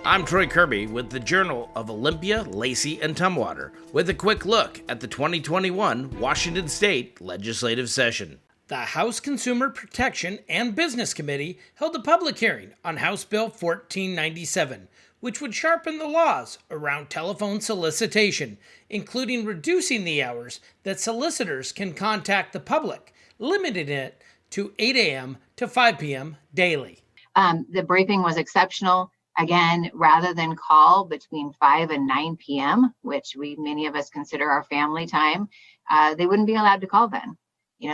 I'm Troy Kirby with the Journal of Olympia, Lacey, and Tumwater with a quick look at the 2021 Washington State Legislative Session. The House Consumer Protection and Business Committee held a public hearing on House Bill 1497, which would sharpen the laws around telephone solicitation, including reducing the hours that solicitors can contact the public, limiting it to 8 a.m. to 5 p.m. daily. The briefing was exceptional. Again, rather than call between 5 and 9 p.m., which many of us consider our family time, they wouldn't be allowed to call then.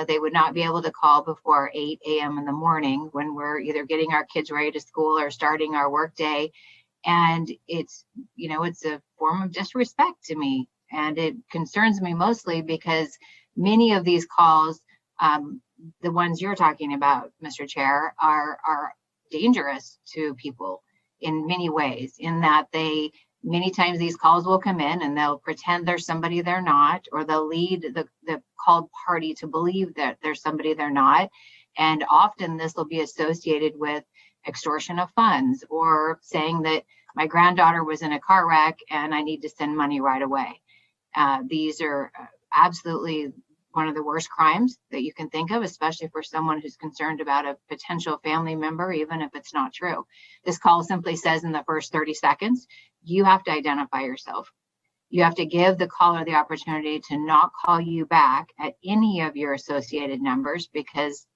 They would not be able to call before 8 a.m. in the morning when we're either getting our kids ready to school or starting our work day. And it's a form of disrespect to me. And it concerns me mostly because many of these calls, the ones you're talking about, Mr. Chair, are dangerous to people in many ways, in that many times these calls will come in and they'll pretend there's somebody they're not, or they'll lead the called party to believe that there's somebody they're not. And often this will be associated with extortion of funds, or saying that my granddaughter was in a car wreck and I need to send money right away. These are absolutely one of the worst crimes that you can think of, especially for someone who's concerned about a potential family member, even if it's not true. This call simply says in the first 30 seconds, you have to identify yourself. You have to give the caller the opportunity to not call you back at any of your associated numbers, because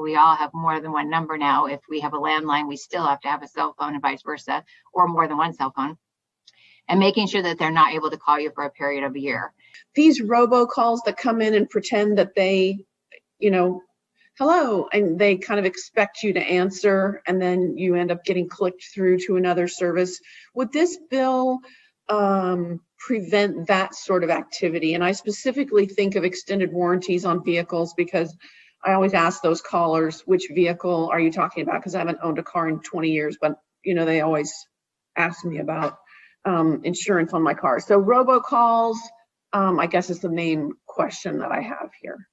we all have more than one number now. If we have a landline, we still have to have a cell phone and vice versa, or more than one cell phone. And making sure that they're not able to call you for a period of a year. These robocalls that come in and pretend that they, hello, and they kind of expect you to answer, and then you end up getting clicked through to another service. Would this bill prevent that sort of activity? And I specifically think of extended warranties on vehicles, because I always ask those callers, which vehicle are you talking about? Because I haven't owned a car in 20 years, but they always ask me about insurance on my car. So robocalls, I guess, is the main question that I have here.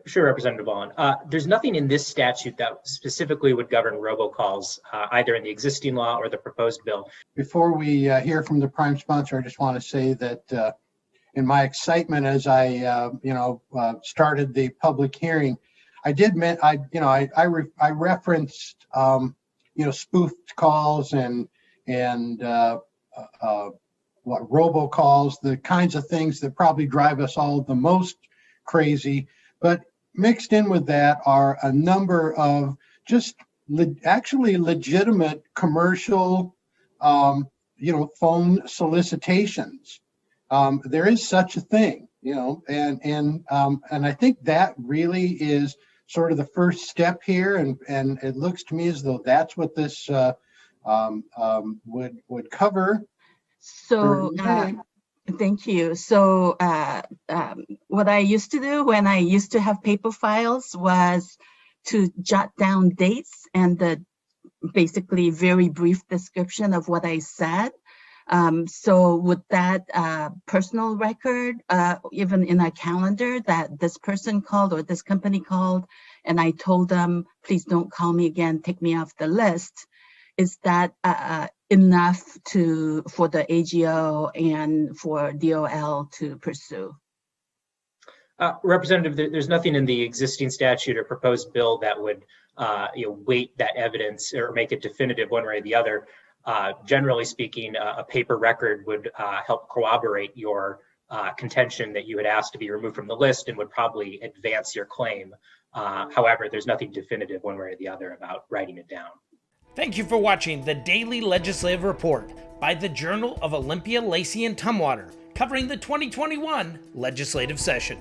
Sure, Representative Wallen. There's nothing in this statute that specifically would govern robocalls, either in the existing law or the proposed bill. Before we hear from the prime sponsor, I just want to say that in my excitement as I started the public hearing, I referenced spoofed calls and robocalls, the kinds of things that probably drive us all the most crazy. But mixed in with that are a number of just actually legitimate commercial, phone solicitations. There is such a thing, and I think that really is sort of the first step here. And it looks to me as though that's what this would cover. So thank you. So what I used to do when I used to have paper files was to jot down dates and the basically very brief description of what I said. So would that personal record, even in a calendar, that this person called or this company called, and I told them, please don't call me again, take me off the list, is that enough for the AGO and for DOL to pursue? Representative, there's nothing in the existing statute or proposed bill that would weight that evidence or make it definitive one way or the other. Generally speaking, a paper record would help corroborate your contention that you had asked to be removed from the list and would probably advance your claim. However, there's nothing definitive one way or the other about writing it down. Thank you for watching the Daily Legislative Report by the Journal of Olympia, Lacey, and Tumwater, covering the 2021 legislative session.